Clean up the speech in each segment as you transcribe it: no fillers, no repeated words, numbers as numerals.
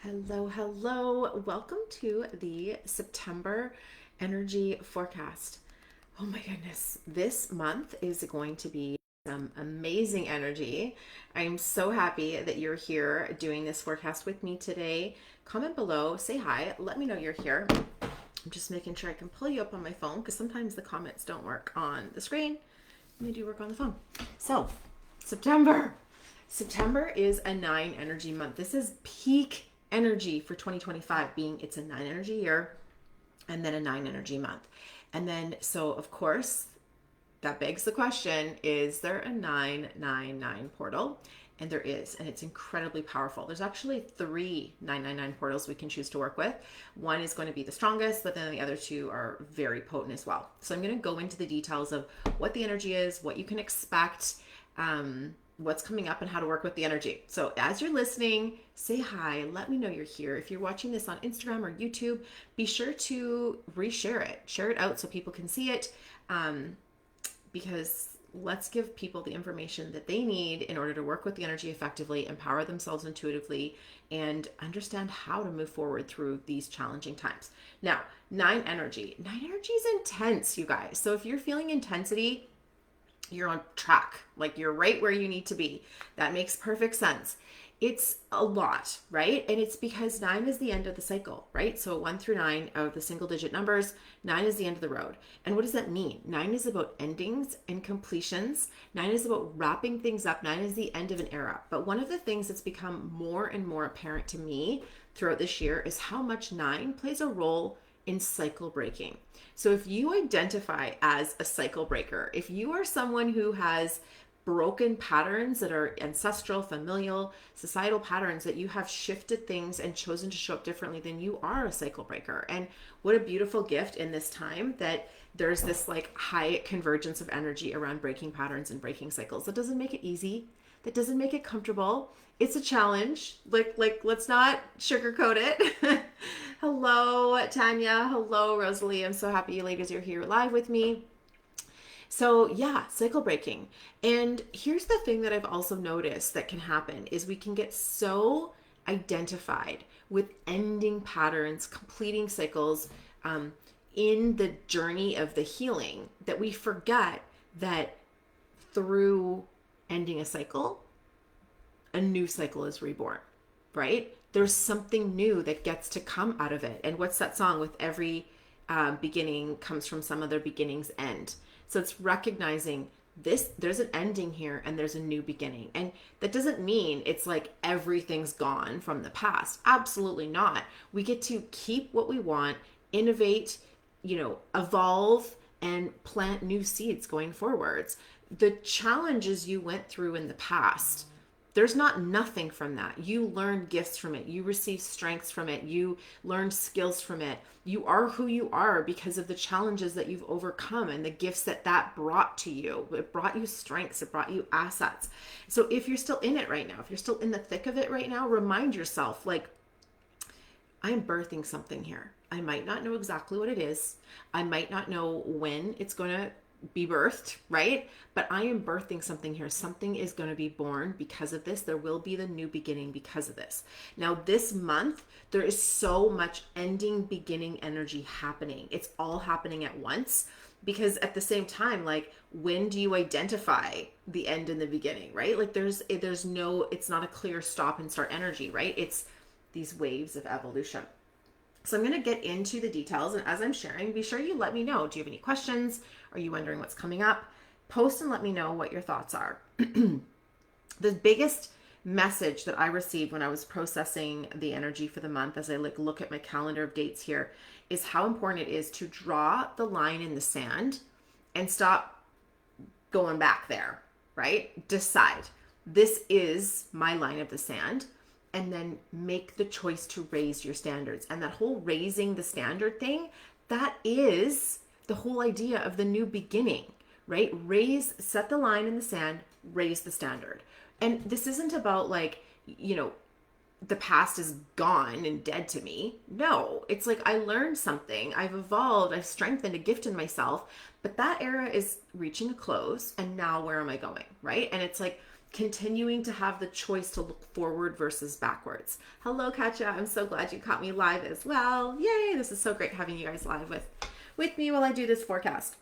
Hello, hello. Welcome to the September energy forecast. Oh my goodness, this month is going to be some amazing energy. I'm so happy that you're here doing this forecast with me today. Comment below, say hi, let me know you're here. I'm just making sure I can pull you up on my phone because sometimes the comments don't work on the screen and they do work on the phone. So, September. September is a 9 energy month. This is peak energy for 2025, being it's a 9 energy year and then a 9 energy month. And then, so of course, that begs the question, is there a 999 portal? And there is, and it's incredibly powerful. There's actually 3 999 portals we can choose to work with. One is going to be the strongest, but then the other two are very potent as well. So I'm going to go into the details of what the energy is, what you can expect, what's coming up, and how to work with the energy. So as you're listening, say hi, let me know you're here. If you're watching this on Instagram or YouTube, be sure to reshare it, share it out so people can see it. Because let's give people the information that they need in order to work with the energy effectively, empower themselves intuitively, and understand how to move forward through these challenging times. Now, 9 energy. 9 energy is intense, you guys. So if you're feeling intensity, you're on track. Like you're right where you need to be. That makes perfect sense. It's a lot, right? And it's because 9 is the end of the cycle, right? So 1 through 9 are the single digit numbers. 9 is the end of the road. And what does that mean? 9 is about endings and completions. 9 is about wrapping things up. 9 is the end of an era. But one of the things that's become more and more apparent to me throughout this year is how much 9 plays a role in cycle breaking. So if you identify as a cycle breaker, if you are someone who has broken patterns that are ancestral, familial, societal patterns, that you have shifted things and chosen to show up differently, then you are a cycle breaker. And what a beautiful gift in this time that there's this like high convergence of energy around breaking patterns and breaking cycles. That doesn't make it easy. That doesn't make it comfortable. It's a challenge. Like let's not sugarcoat it. Hello, Tanya. Hello, Rosalie. I'm so happy you ladies are here live with me. So yeah, cycle breaking. And here's the thing that I've also noticed that can happen is we can get so identified with ending patterns, completing cycles, in the journey of the healing that we forget that through ending a cycle, a new cycle is reborn, right? There's something new that gets to come out of it. And what's that song with every beginning comes from some other beginning's end? So it's recognizing this, there's an ending here and there's a new beginning. And that doesn't mean it's like everything's gone from the past. Absolutely not. We get to keep what we want, innovate, evolve, and plant new seeds going forwards. The challenges you went through in the past, there's not nothing from that. You learned gifts from it. You received strengths from it. You learned skills from it. You are who you are because of the challenges that you've overcome and the gifts that brought to you. It brought you strengths. It brought you assets. So if you're still in it right now, if you're still in the thick of it right now, remind yourself, like, I'm birthing something here. I might not know exactly what it is. I might not know when it's going to be birthed, right? But I am birthing something here. Something is going to be born because of this. There will be the new beginning because of this. Now, this month, there is so much ending, beginning energy happening. It's all happening at once because at the same time, like, when do you identify the end and the beginning, right? Like there's no, it's not a clear stop and start energy, right? It's these waves of evolution. So I'm going to get into the details, and as I'm sharing, be sure you let me know. Do you have any questions? Are you wondering what's coming up? Post and let me know what your thoughts are. The biggest message that I received when I was processing the energy for the month, as I look at my calendar of dates here, is how important it is to draw the line in the sand and stop going back there, right? Decide, this is my line of the sand. And then make the choice to raise your standards. And that whole raising the standard thing, that is the whole idea of the new beginning, right? Set the line in the sand, raise the standard. And this isn't about like, the past is gone and dead to me. No, it's like I learned something, I've evolved, I've strengthened a gift in myself, but that era is reaching a close. And now where am I going, right? And it's like, continuing to have the choice to look forward versus backwards. Hello, Katja. I'm so glad you caught me live as well. Yay. This is so great having you guys live with me while I do this forecast.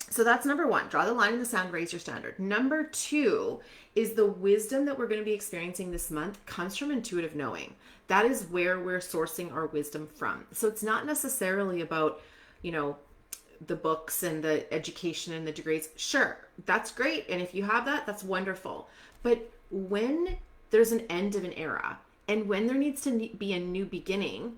So that's number one. Draw the line in the sand, raise your standard. Number two is the wisdom that we're going to be experiencing this month comes from intuitive knowing. That is where we're sourcing our wisdom from. So it's not necessarily about, the books and the education and the degrees. Sure, that's great. And if you have that, that's wonderful. But when there's an end of an era and when there needs to be a new beginning,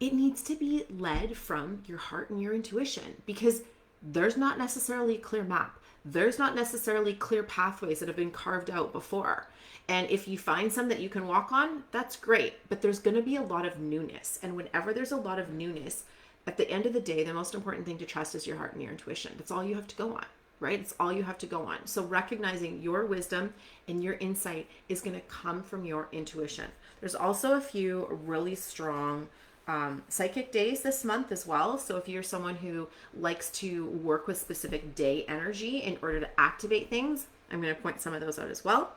it needs to be led from your heart and your intuition, because there's not necessarily a clear map. There's not necessarily clear pathways that have been carved out before. And if you find some that you can walk on, that's great. But there's going to be a lot of newness. And whenever there's a lot of newness, at the end of the day, the most important thing to trust is your heart and your intuition. That's all you have to go on, right? It's all you have to go on. So recognizing your wisdom and your insight is going to come from your intuition. There's also a few really strong psychic days this month as well. So if you're someone who likes to work with specific day energy in order to activate things, I'm going to point some of those out as well.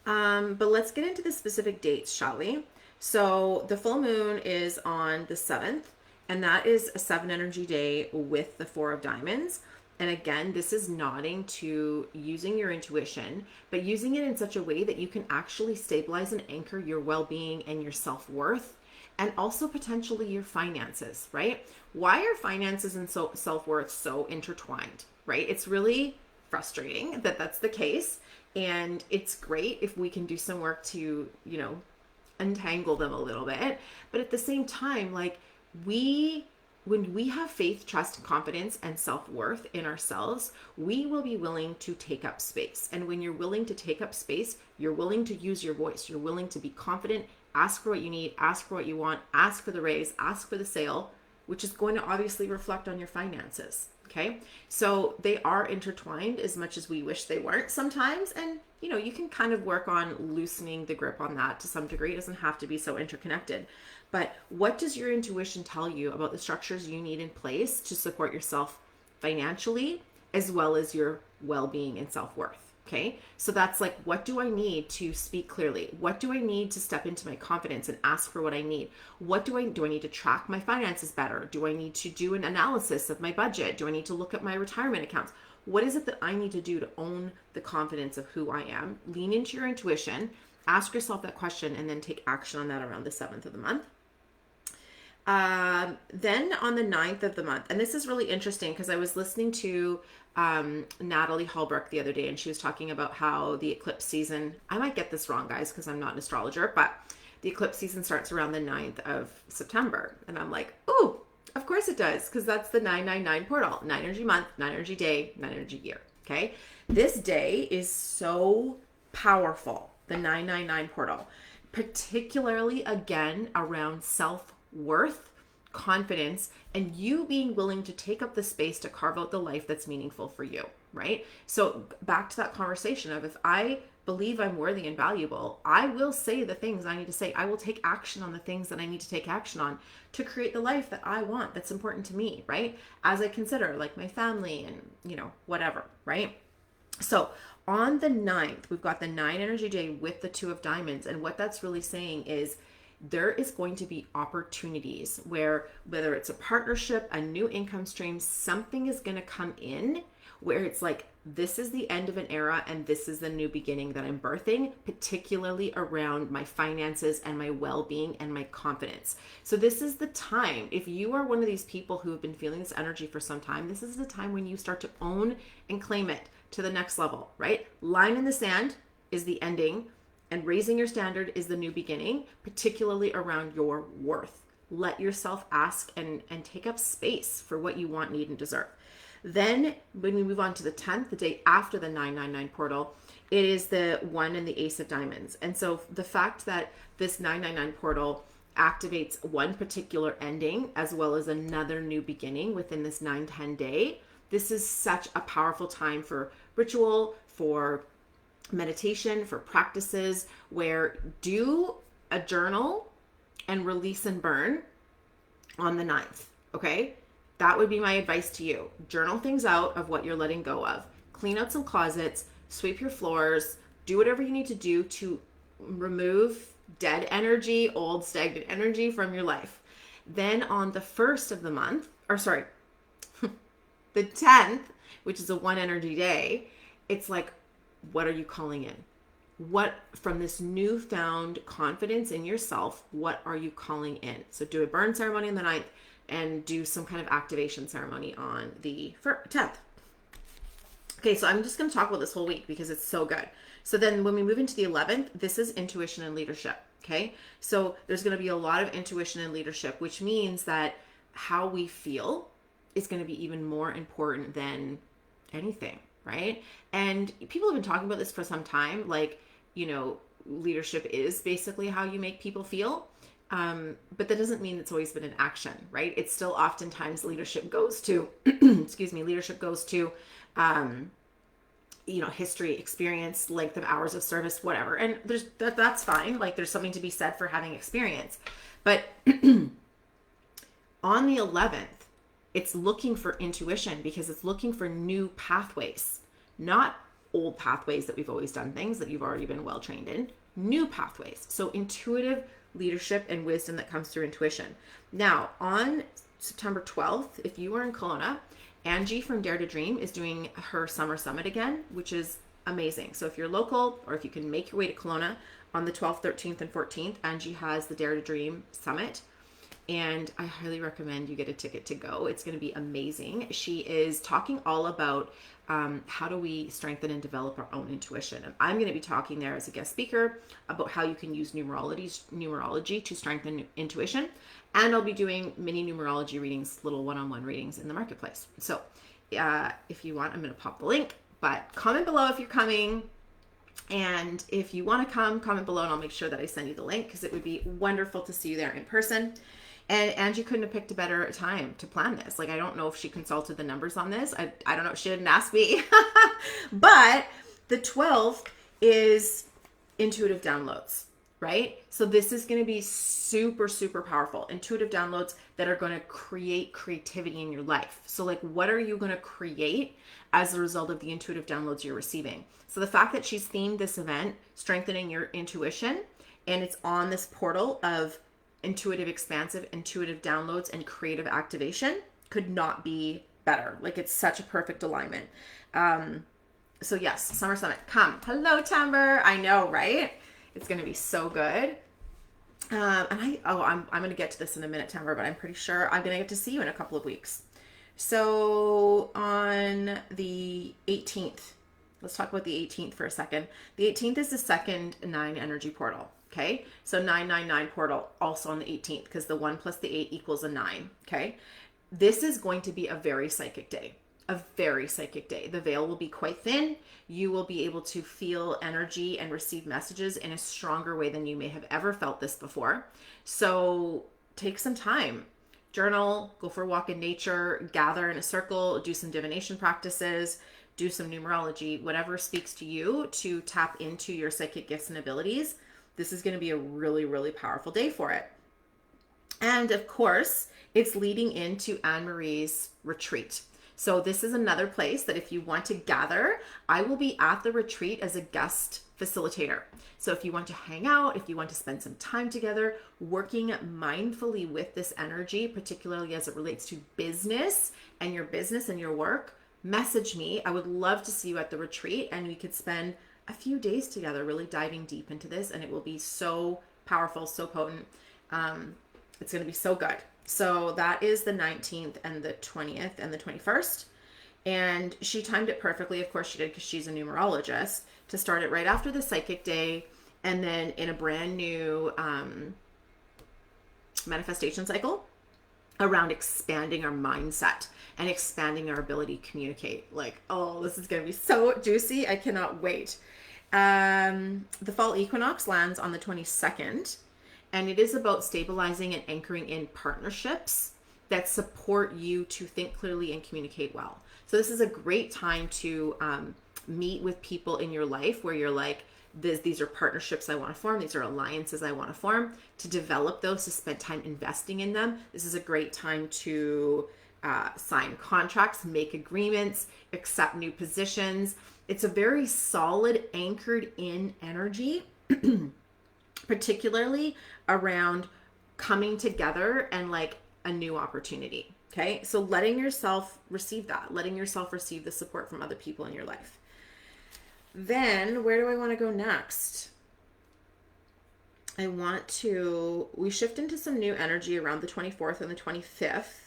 But let's get into the specific dates, shall we? So the full moon is on the 7th, and that is a 7 energy day with the 4 of diamonds. And again, this is nodding to using your intuition, but using it in such a way that you can actually stabilize and anchor your well-being and your self-worth, and also potentially your finances, right? Why are finances and self-worth so intertwined, right? It's really frustrating that that's the case. And it's great if we can do some work to, untangle them a little bit. But at the same time, when we have faith, trust, confidence, and self-worth in ourselves, we will be willing to take up space. And when you're willing to take up space, you're willing to use your voice. You're willing to be confident, ask for what you need, ask for what you want, ask for the raise, ask for the sale, which is going to obviously reflect on your finances. Okay. So they are intertwined as much as we wish they weren't sometimes. And, you can kind of work on loosening the grip on that to some degree. It doesn't have to be so interconnected. But what does your intuition tell you about the structures you need in place to support yourself financially, as well as your well-being and self-worth? Okay. So that's like, what do I need to speak clearly? What do I need to step into my confidence and ask for what I need? What do I need to track my finances better? Do I need to do an analysis of my budget? Do I need to look at my retirement accounts? What is it that I need to do to own the confidence of who I am? Lean into your intuition, ask yourself that question, and then take action on that around the 7th of the month. Then on the 9th of the month, and this is really interesting because I was listening to Natalie Hallbrook the other day, and she was talking about how the eclipse season, I might get this wrong, guys, because I'm not an astrologer, but the eclipse season starts around the 9th of September. And I'm like, oh, of course it does, because that's the 999 portal. 9 energy month, 9 energy day, 9 energy year. Okay. This day is so powerful, the 999 portal, particularly again around self-worth, confidence, and you being willing to take up the space to carve out the life that's meaningful for you, right? So back to that conversation of, if I believe I'm worthy and valuable, I will say the things I need to say. I will take action on the things that I need to take action on to create the life that I want, that's important to me, right? As I consider like my family and, whatever, right? So on the 9th, we've got the 9 energy day with the 2 of diamonds. And what that's really saying is there is going to be opportunities where, whether it's a partnership, a new income stream, something is going to come in where it's like, this is the end of an era and this is the new beginning that I'm birthing, particularly around my finances and my well-being and my confidence. So this is the time, if you are one of these people who have been feeling this energy for some time, this is the time when you start to own and claim it to the next level, right? Line in the sand is the ending, and raising your standard is the new beginning, particularly around your worth. Let yourself ask and take up space for what you want, need, and deserve. Then when we move on to the 10th, the day after the 999 portal, it is the 1 and the Ace of Diamonds. And so the fact that this 999 portal activates one particular ending as well as another new beginning within this 9-10 day, this is such a powerful time for ritual, for meditation, for practices, where do a journal and release and burn on the 9th. Okay. That would be my advice to you. Journal things out of what you're letting go of. Clean out some closets, sweep your floors, Do whatever you need to do to remove dead energy, old stagnant energy from your life. Then on the first of the month, or sorry, the 10th, which is a one energy day, it's like, what are you calling in? What, from this newfound confidence in yourself, what are you calling in? So do a burn ceremony on the 9th and do some kind of activation ceremony on the 10th. Okay, so I'm just going to talk about this whole week because it's so good. So then when we move into the 11th, this is intuition and leadership. Okay, so there's going to be a lot of intuition and leadership, which means that how we feel is going to be even more important than anything, right? And people have been talking about this for some time, like, you know, leadership is basically how you make people feel. But that doesn't mean it's always been an action, right? It's still oftentimes leadership goes to, excuse me, leadership goes to, you know, history, experience, length of hours of service, whatever. And that's fine. Like, there's something to be said for having experience. But on the 11th, it's looking for intuition because it's looking for new pathways, not old pathways that we've always done things that you've already been well trained in, new pathways. So intuitive leadership and wisdom that comes through intuition. Now, on September 12th, if you are in Kelowna, Angie from Dare to Dream is doing her summer summit again, which is amazing. So if you're local or if you can make your way to Kelowna on the 12th, 13th, and 14th, Angie has the Dare to Dream summit. And I highly recommend you get a ticket to go. It's going to be amazing. She is talking all about how do we strengthen and develop our own intuition. And I'm going to be talking there as a guest speaker about how you can use numerology to strengthen intuition. And I'll be doing mini numerology readings, little one-on-one readings in the marketplace. So if you want, I'm going to pop the link, but comment below if you're coming. And if you want to come, comment below and I'll make sure that I send you the link because it would be wonderful to see you there in person. And Angie couldn't have picked a better time to plan this. Like, I don't know if she consulted the numbers on this. I don't know. She didn't ask me. But the 12th is intuitive downloads, right? So this is going to be super, super powerful. Intuitive downloads that are going to create creativity in your life. So like, what are you going to create as a result of the intuitive downloads you're receiving? So the fact that she's themed this event, strengthening your intuition, and it's on this portal of intuitive expansive, intuitive downloads, and creative activation could not be better. Like, it's such a perfect alignment. So yes, Summer Summit, come. Hello, Timber. I know, right? It's going to be so good. I'm going to get to this in a minute, Timber, but I'm pretty sure I'm going to get to see you in a couple of weeks. So on the 18th, let's talk about the 18th for a second. The 18th is the second 9 energy portal. Okay, so 999 portal also on the 18th because the 1 plus the 8 equals a 9. Okay, this is going to be a very psychic day, a very psychic day. The veil will be quite thin. You will be able to feel energy and receive messages in a stronger way than you may have ever felt this before. So take some time, journal, go for a walk in nature, gather in a circle, do some divination practices, do some numerology, whatever speaks to you to tap into your psychic gifts and abilities. This is going to be a really, really powerful day for it. And of course, it's leading into Anne-Marie's retreat. So this is another place that if you want to gather, I will be at the retreat as a guest facilitator. So if you want to hang out, if you want to spend some time together, working mindfully with this energy, particularly as it relates to business and your work, message me. I would love to see you at the retreat and we could spend a few days together really diving deep into this, and it will be so powerful, so potent. It's going to be so good. So that is the 19th and the 20th and the 21st. And she timed it perfectly. Of course she did, because she's a numerologist, to start it right after the psychic day and then in a brand new manifestation cycle around expanding our mindset and expanding our ability to communicate. Like, oh, this is going to be so juicy. I cannot wait. The fall equinox lands on the 22nd, and it is about stabilizing and anchoring in partnerships that support you to think clearly and communicate well. So this is a great time to meet with people in your life where you're like, these are partnerships I want to form. These are alliances I want to form. To develop those, to spend time investing in them. This is a great time to sign contracts, make agreements, accept new positions. It's a very solid, anchored in energy, particularly around coming together and like a new opportunity. Okay. So letting yourself receive that, letting yourself receive the support from other people in your life. Then where do I want to go next? We shift into some new energy around the 24th and the 25th.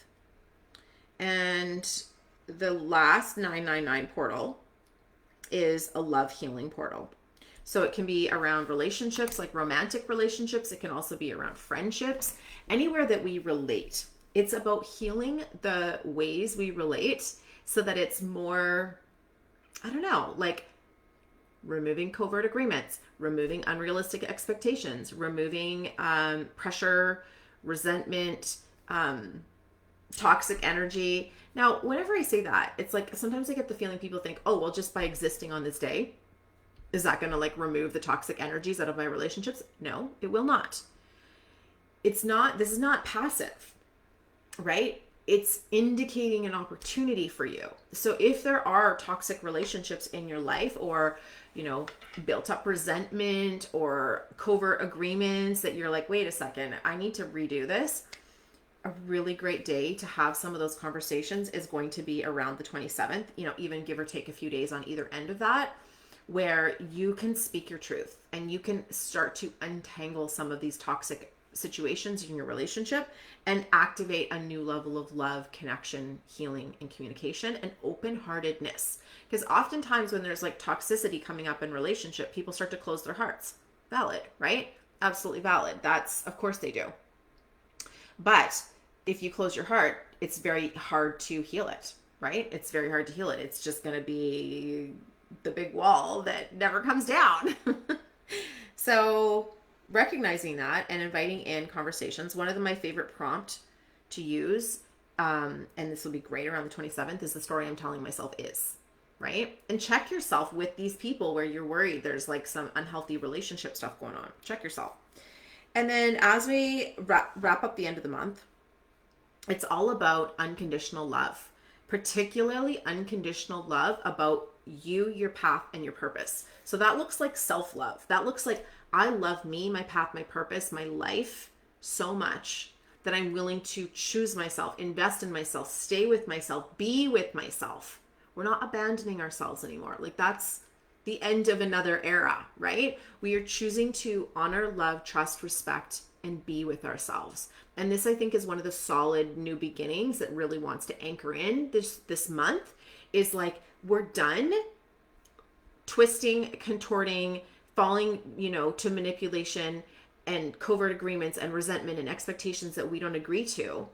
And the last 999 portal is a love healing portal. So it can be around relationships, like romantic relationships. It can also be around friendships, anywhere that we relate. It's about healing the ways we relate so that it's more, I don't know, like removing covert agreements, removing unrealistic expectations, removing pressure, resentment, toxic energy. Now, whenever I say that, it's like sometimes I get the feeling people think, oh, well, just by existing on this day, is that going to like remove the toxic energies out of my relationships? No, it will not. It's not, this is not passive, right? It's indicating an opportunity for you. So if there are toxic relationships in your life, or, you know, built up resentment or covert agreements that you're like, wait a second, I need to redo this. A really great day to have some of those conversations is going to be around the 27th, you know, even give or take a few days on either end of that, where you can speak your truth and you can start to untangle some of these toxic situations in your relationship and activate a new level of love, connection, healing, and communication and open-heartedness. Because oftentimes when there's like toxicity coming up in relationship, people start to close their hearts. Valid, right? Absolutely valid. That's, of course they do. But if you close your heart, it's very hard to heal it, right? It's very hard to heal it. It's just going to be the big wall that never comes down. So recognizing that and inviting in conversations. One of my favorite prompt to use, and this will be great around the 27th, is the story I'm telling myself is, right? And check yourself with these people where you're worried there's like some unhealthy relationship stuff going on. Check yourself. And then as we wrap up the end of the month, it's all about unconditional love, particularly unconditional love about you, your path, and your purpose. So that looks like self-love. That looks like I love me, my path, my purpose, my life so much that I'm willing to choose myself, invest in myself, stay with myself, be with myself. We're not abandoning ourselves anymore. Like that's the end of another era, right? We are choosing to honor, love, trust, respect, and be with ourselves. And this, I think, is one of the solid new beginnings that really wants to anchor in this month, is like, we're done twisting, contorting, falling, you know, to manipulation and covert agreements and resentment and expectations that we don't agree to.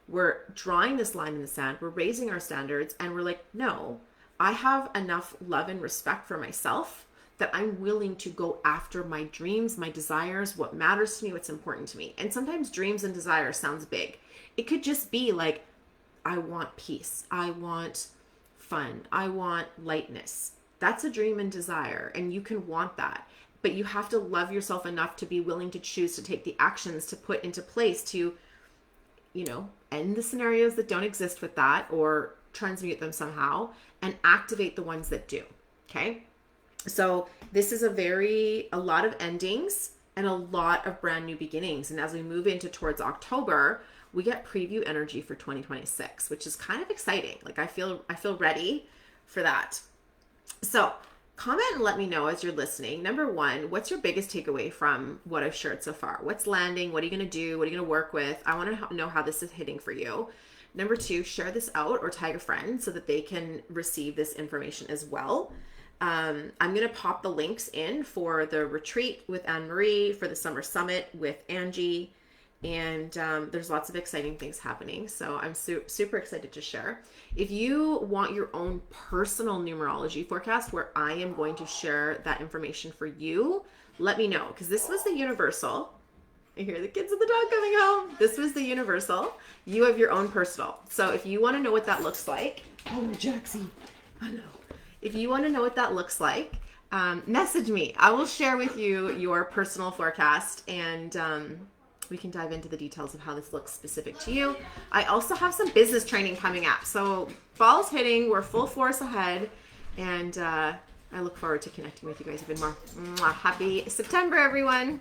We're drawing this line in the sand. We're raising our standards, and we're like, no, I have enough love and respect for myself that I'm willing to go after my dreams, my desires, what matters to me, what's important to me. And sometimes dreams and desires sounds big. It could just be like, I want peace. I want fun. I want lightness. That's a dream and desire, and you can want that. But you have to love yourself enough to be willing to choose to take the actions to put into place to, you know, end the scenarios that don't exist with that, or transmute them somehow and activate the ones that do. Okay. So this is a lot of endings and a lot of brand new beginnings. And as we move into towards October, we get preview energy for 2026, which is kind of exciting. Like I feel ready for that. So comment and let me know as you're listening. Number one, what's your biggest takeaway from what I've shared so far? What's landing? What are you going to do? What are you going to work with? I want to know how this is hitting for you. Number two, share this out or tag a friend so that they can receive this information as well. I'm going to pop the links in for the retreat with Anne-Marie, for the summer summit with Angie, and there's lots of exciting things happening. So I'm super excited to share. If you want your own personal numerology forecast where I am going to share that information for you, let me know, because this was the universal. I hear the kids and the dog coming home. This was the universal. You have your own personal. So if you want to know what that looks like, oh, Jaxie, I know. If you want to know what that looks like, message me. I will share with you your personal forecast, and we can dive into the details of how this looks specific to you. I also have some business training coming up. So fall's hitting, we're full force ahead, and I look forward to connecting with you guys even more. Mwah. Happy September, everyone.